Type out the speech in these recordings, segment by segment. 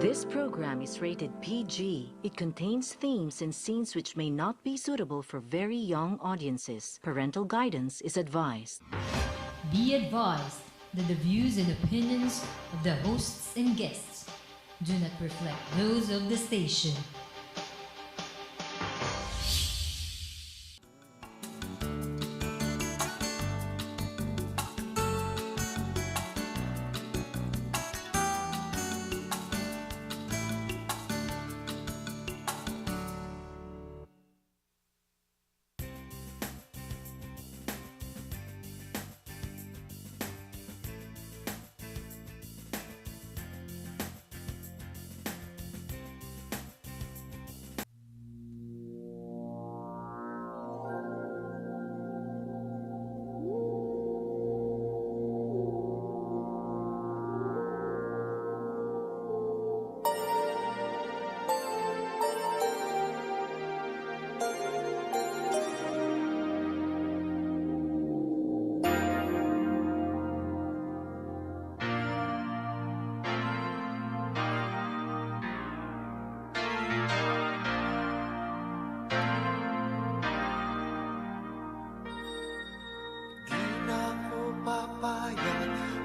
This program is rated PG. It contains themes and scenes which may not be suitable for very young audiences. Parental guidance is advised. Be advised that the views and opinions of the hosts and guests do not reflect those of the station.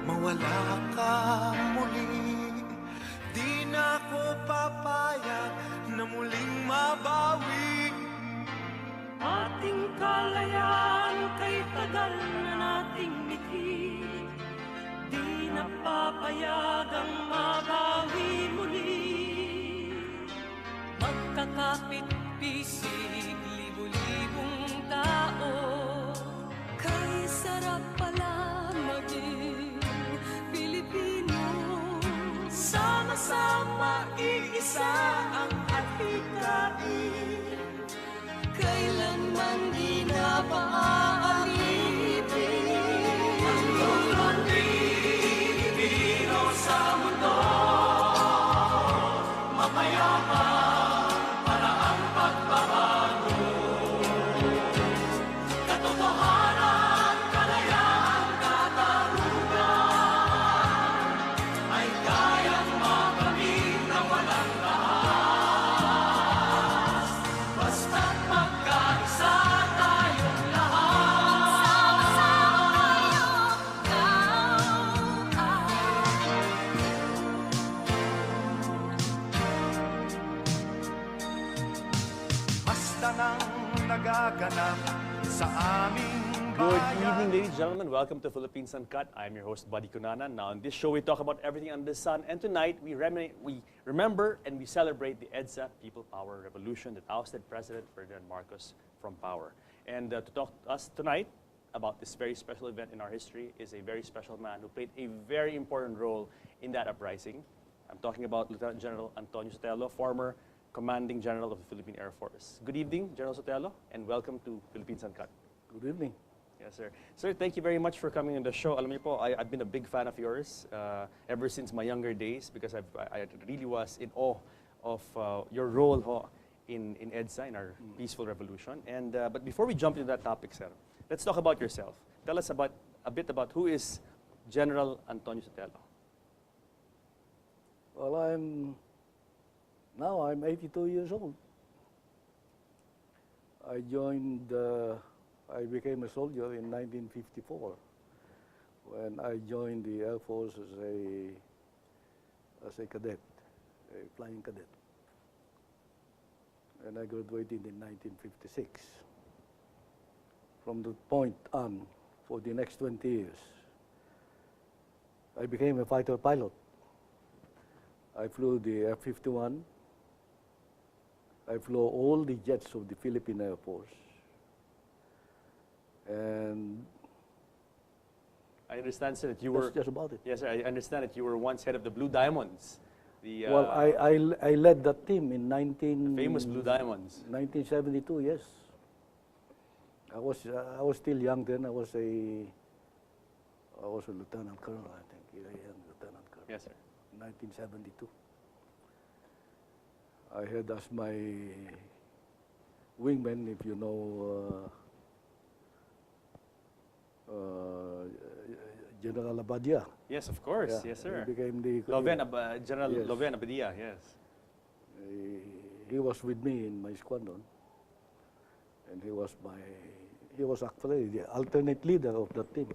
Mawala ka muli. Di na ko papayag na muling mabawi. Ating kalayaan kay tagal na nating mithi. Di na papayagang mabawi muli. Magkakapit-pisig, libu-libong tao. Kay sarap pala maging Pilipino. Sama-sama iisa ang atikain. Kailanman di na paaalipin. Ang lulong Pilipino sa mundo, mapayapa para ang pagbabago. Katotohanan, kalayaan, katarungan ay kayang makamit na walang taas. Basta't magkaisa tayong lahat. Basta nang nagaganap sa aming Good bayan. evening, ladies and gentlemen. Welcome to Philippines Uncut. I'm your host, Buddy Kunana. Now, in this show, we talk about everything under the sun. And tonight, we remember and we celebrate the Edsa People Power Revolution that ousted President Ferdinand Marcos from power. And to talk to us tonight about this very special event in our history is a very special man who played a very important role in that uprising. I'm talking about Lieutenant General Antonio Sotelo, former Commanding General of the Philippine Air Force. Good evening, General Sotelo, and welcome to Philippines Uncut. Good evening. Yes, sir. Sir, thank you very much for coming on the show. Alam niyo po, I've been a big fan of yours ever since my younger days because I really was in awe of your role in EDSA, in our peaceful revolution. And but before we jump into that topic, sir, let's talk about yourself. Tell us a bit about who is General Antonio Sotelo. Well, I'm 82 years old. I became a soldier in 1954 when I joined the Air Force as a cadet, a flying cadet. And I graduated in 1956. From that point on, for the next 20 years, I became a fighter pilot. I flew the F-51. I flew all the jets of the Philippine Air Force. And I understand, sir, that you were... that's just about it. Yes, sir. I understand that you were once head of the Blue Diamonds. The, Well, I led that team in famous Blue Diamonds. 1972, yes. I was still young then. I was a lieutenant colonel, I think. A young lieutenant colonel. Yes, sir. 1972. I had as my wingman, if you know General Abadia. Yes, of course. Yeah, Yes, sir. He became the General Yes. Loven Abadia, yes. he was with me in my squadron, and he was actually the alternate leader of the team.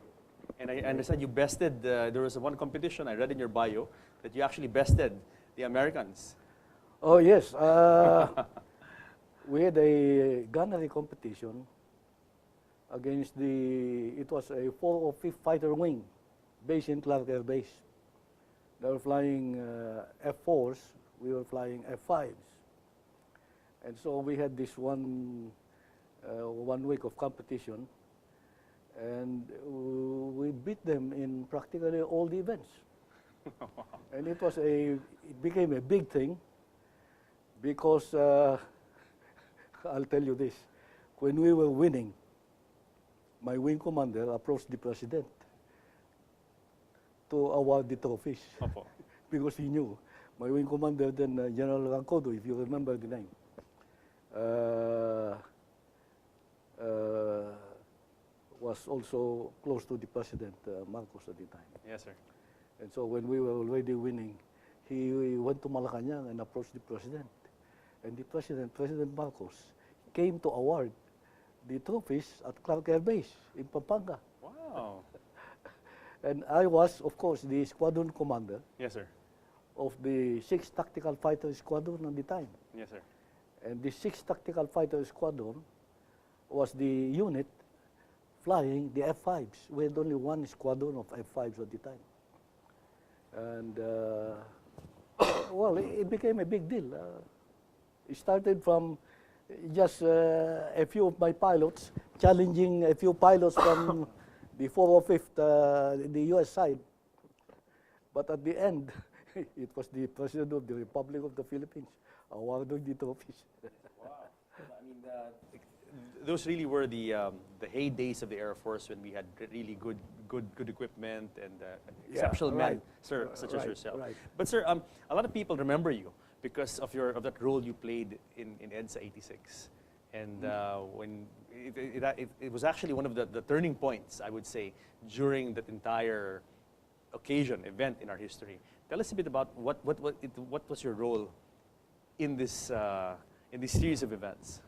And I understand you bested, there was one competition I read in your bio that you actually bested the Americans. Oh yes, we had a gunnery competition against it was a 4th or 5th Fighter Wing based in Clark Air Base. They were flying F-4s, we were flying F-5s. And so we had this one week of competition, and we beat them in practically all the events. And it became a big thing because I'll tell you this, when we were winning, my wing commander approached the president to award the trophies Opo. because he knew. My wing commander then, General Rancodo, if you remember the name, was also close to the president, Marcos at the time. Yes, sir. And so when we were already winning, he went to Malacanang and approached the president. And the president, President Marcos, came to award the trophies at Clark Air Base in Pampanga. Wow. And I was, of course, the squadron commander Yes, sir. of the 6th Tactical Fighter Squadron at the time. Yes, sir. And the 6th Tactical Fighter Squadron was the unit flying the F-5s. We had only one squadron of F-5s at the time. And, well, it became a big deal. It started from just a few of my pilots challenging a few pilots from the 4th or 5th, the U.S. side. But at the end, it was the President of the Republic of the Philippines awarding the trophies. Wow. I mean, those really were the heydays of the Air Force when we had really good equipment and exceptional men, right. sir, such as Right, yourself. right. But sir, a lot of people remember you because of that role you played in Edsa 86, and when it was actually one of the turning points, I would say, during that entire event in our history. Tell us a bit about what was your role in this series of events.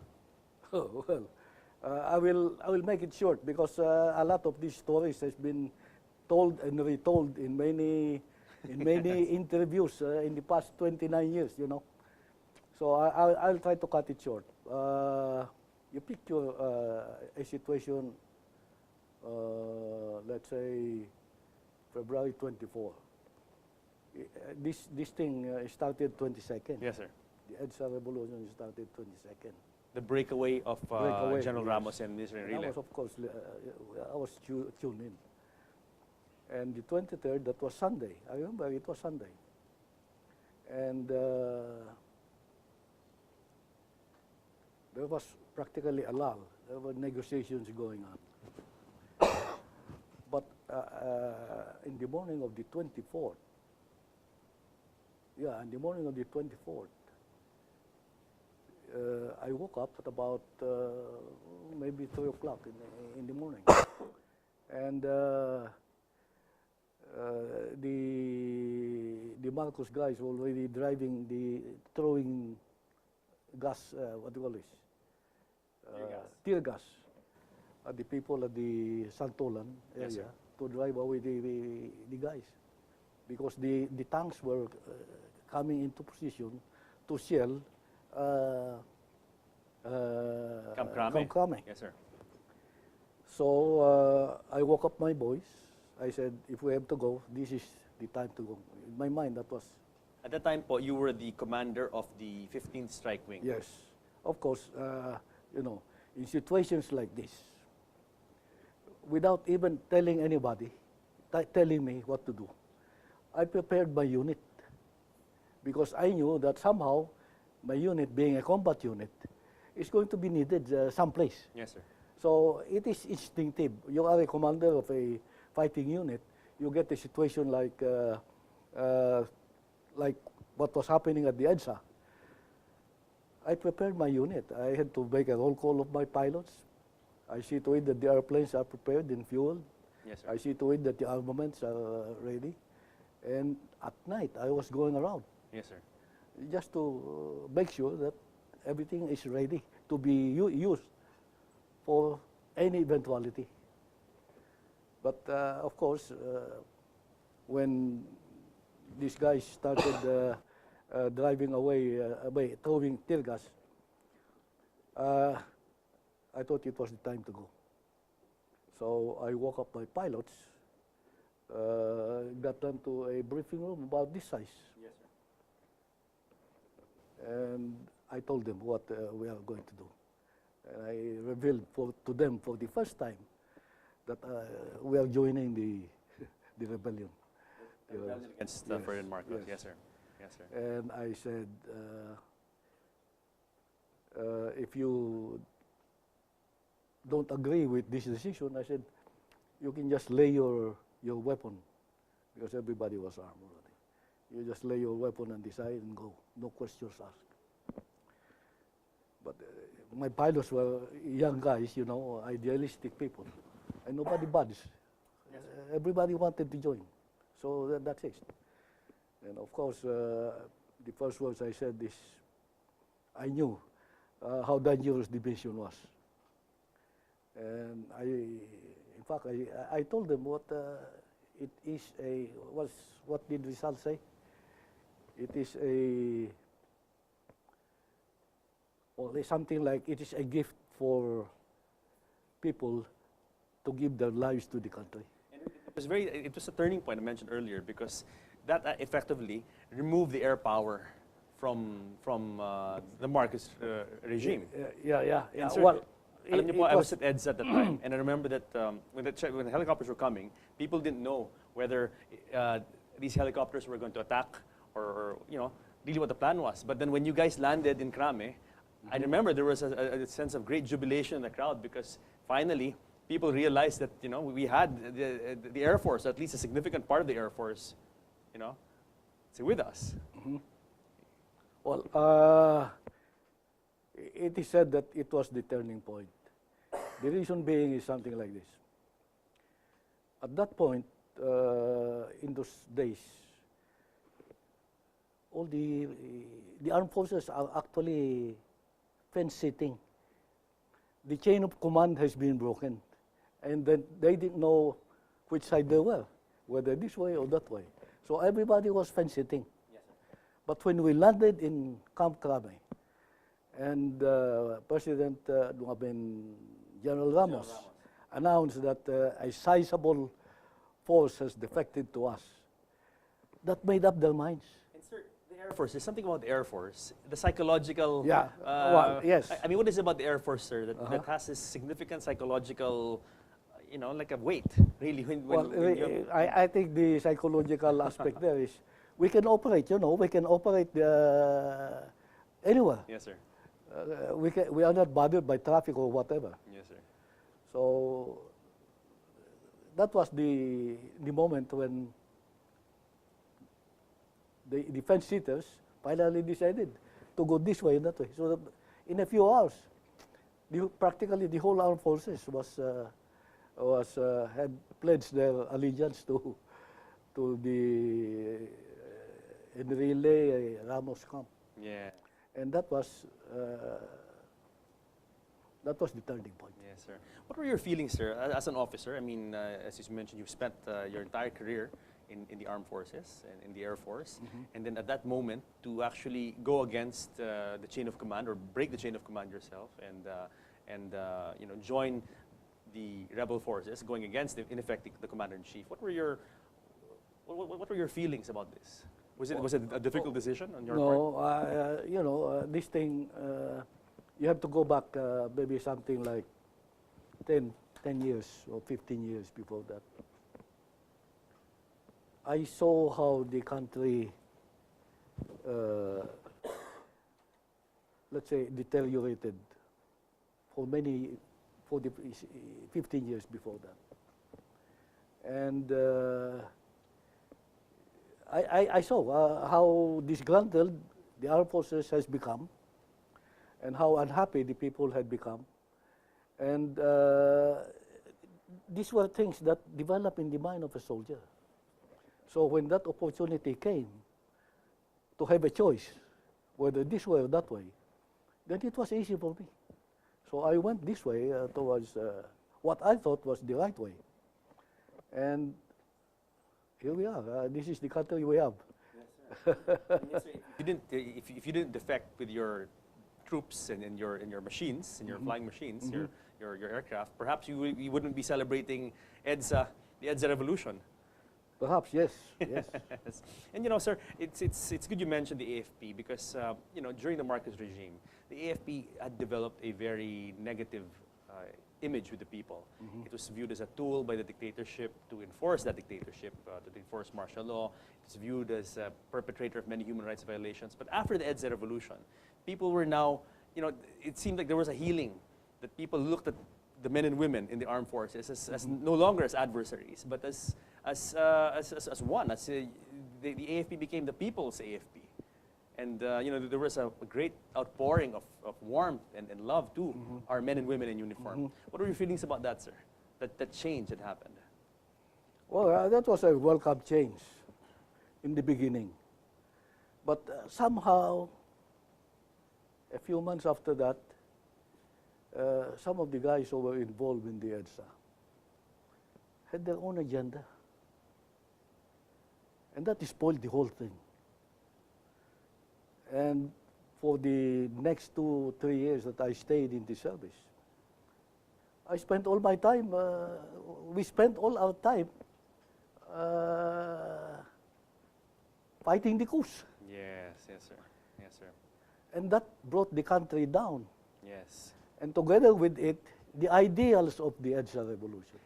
Oh, well, I will make it short because a lot of these stories has been told and retold in many interviews in the past 29 years, you know. So I'll try to cut it short. You picture a situation, let's say February 24. This thing started 22nd. Yes, sir. The Edsa revolution started 22nd. The breakaway of General yes. Ramos and Mr. And Enrile. I was, of course, I was tuned in. And the 23rd, that was Sunday. I remember it was Sunday. And there was practically a lull. There were negotiations going on. But in the morning of the 24th, in the morning of the 24th, I woke up at about maybe 3 o'clock in the morning. And the Marcos guys were already throwing gas, what do you call this? Tear gas at the people at the Santolan area. Yes, sir. To drive away the guys. Because the tanks were coming into position to shell Camp Crame. Crame. Yes, sir. So I woke up my boys. I said, if we have to go, this is the time to go. In my mind, that was... At that time po, you were the commander of the 15th Strike Wing. Yes. Of course, you know, in situations like this, without even telling anybody, telling me what to do, I prepared my unit. Because I knew that somehow my unit, being a combat unit, is going to be needed someplace. Yes, sir. So it is instinctive. You are a commander of a fighting unit. You get a situation like what was happening at the Edsa. I prepared my unit. I had to make a roll call of my pilots. I see to it that the airplanes are prepared and fueled. Yes, sir. I see to it that the armaments are ready. And at night, I was going around Yes, sir. just to make sure that everything is ready to be used for any eventuality. But of course, when these guys started driving away, throwing tear gas, I thought it was the time to go. So I woke up my pilots, got them to a briefing room about this size. Yes, sir. And I told them what we are going to do. And I revealed to them for the first time that we are joining the rebellion. The rebellion against Yes, Ferdinand Marcos. yes. Yes, sir. Yes, sir. And I said, if you don't agree with this decision, I said, you can just lay your weapon, because everybody was armed already. You just lay your weapon and decide and go, no questions asked. But my pilots were young guys, you know, idealistic people, and nobody budged. Everybody wanted to join, so that's it. And of course, the first words I said is, I knew how dangerous the mission was. And in fact, I told them what it is what did Rizal say? It is something like it is a gift for people to give their lives to the country. And it was a turning point I mentioned earlier, because that effectively removed the air power from the Marcos regime. Yeah. And sir, Well, alam niyo po, I was at Edsa at the time, and I remember that when the helicopters were coming, people didn't know whether these helicopters were going to attack or you know, really what the plan was. But then when you guys landed in Krame, I remember there was a sense of great jubilation in the crowd, because finally people realized that, you know, we had the Air Force, at least a significant part of the Air Force, you know, with us. Well, it is said that it was the turning point. The reason being is something like this. At that point, in those days, all the armed forces are actually fence-sitting. The chain of command has been broken, and then they didn't know which side they were, whether this way or that way. So everybody was fence-sitting. But when we landed in Camp Crame, and President General Ramos announced that a sizable force has defected to us, that made up their minds. And sir, the Air Force, there's something about the Air Force, the psychological... Yeah, well, yes. I mean, what is it about the Air Force, sir, that has this significant psychological, you know, like a weight, really? I think the psychological aspect there is, we can operate, you know, we can operate anywhere. Yes, sir. We are not bothered by traffic or whatever. Yes, sir. So that was the moment when the fence-sitters finally decided to go this way and that way. So that in a few hours, practically the whole armed forces had pledged their allegiance to the Enrile Ramos camp. Yeah. And that was the turning point. Yes, sir. What were your feelings, sir, as an officer? I mean, as you mentioned, you've spent your entire career in the armed forces and in the Air Force, and then at that moment to actually go against the chain of command or break the chain of command yourself and you know, join the rebel forces, going against in effect the commander-in-chief. What were your feelings about this? Was it a difficult decision on your part? No, you know, this thing, you have to go back maybe something like 10 years or 15 years before that. I saw how the country, let's say, deteriorated for the 15 years before that. And I saw how disgruntled the armed forces has become and how unhappy the people had become. And these were things that develop in the mind of a soldier. So when that opportunity came to have a choice, whether this way or that way, then it was easy for me. So I went this way towards what I thought was the right way. And here we are. This is the country we have. Yes, sir. If you didn't defect with your troops and your machines, and your flying machines, your aircraft, perhaps you wouldn't be celebrating Edsa, the Edsa revolution. Perhaps, yes, yes. And you know, sir, it's good you mentioned the AFP because you know, during the Marcos regime, the AFP had developed a very negative image with the people. It was viewed as a tool by the dictatorship to enforce that dictatorship, to enforce martial law. It was viewed as a perpetrator of many human rights violations. But after the Edsa revolution, people were now, you know, it seemed like there was a healing, that people looked at the men and women in the armed forces as no longer as adversaries, but as one. The AFP became the people's AFP. And you know, there was a great outpouring of warmth and love to our men and women in uniform. What were your feelings about that, sir? That change that happened? Well, that was a welcome change in the beginning. But somehow, a few months after that, some of the guys who were involved in the Edsa had their own agenda. And that spoiled the whole thing. And for the next 2-3 years that I stayed in the service, I spent all my time, we spent all our time fighting the coups. Yes, yes, sir. Yes, sir. And that brought the country down. Yes. And together with it, the ideals of the Edsa revolution.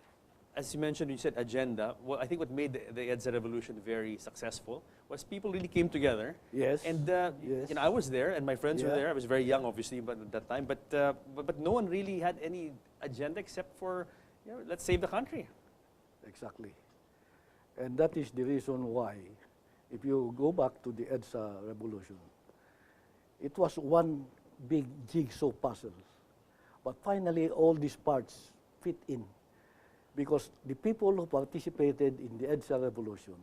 As you mentioned, you said agenda. Well, I think what made the Edsa revolution very successful was people really came together. Yes. And yes. you know, I was there, and my friends were Yeah. there. I was very young, obviously, but at that time. But no one really had any agenda except for, you know, let's save the country. Exactly. And that is the reason why, if you go back to the Edsa revolution, it was one big jigsaw puzzle. But finally, all these parts fit in. Because the people who participated in the Edsa revolution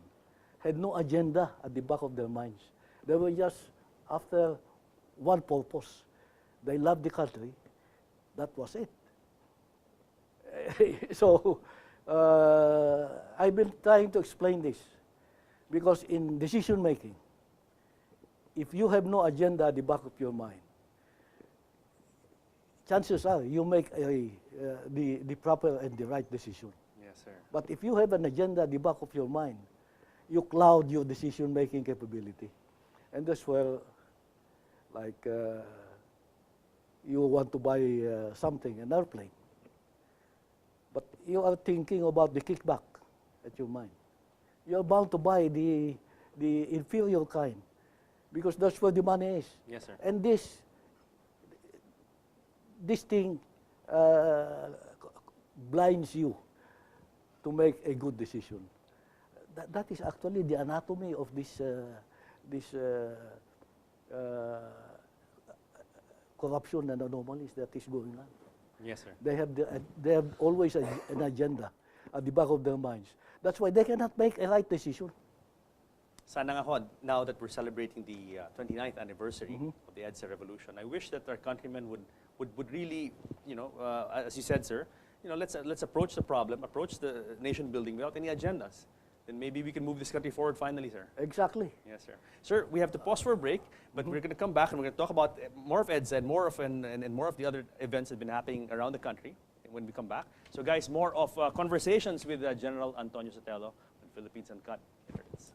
had no agenda at the back of their minds. They were just after one purpose. They loved the country. That was it. So I've been trying to explain this. Because in decision making, if you have no agenda at the back of your mind, chances are you make the proper and the right decision. Yes, sir. But if you have an agenda at the back of your mind, you cloud your decision-making capability. And that's where, like, you want to buy something, an airplane. But you are thinking about the kickback at your mind. You are bound to buy the inferior kind because that's where the money is. Yes, sir. And this thing blinds you to make a good decision. That is actually the anatomy of this corruption and anomalies that is going on. Yes, sir. They have always an agenda at the back of their minds. That's why they cannot make a right decision. Sana nga ho, now that we're celebrating the 29th anniversary of the Edsa revolution, I wish that our countrymen would really, you know, as you said, sir, you know, let's approach the problem, approach the nation building without any agendas. Then maybe we can move this country forward finally, sir. Exactly. Yes, sir. Sir, we have to pause for a break, but we're going to come back and we're going to talk about more of Edsa and more of the other events that have been happening around the country when we come back. So guys, more of conversations with General Antonio Sotelo on Philippines Uncut. Here it is.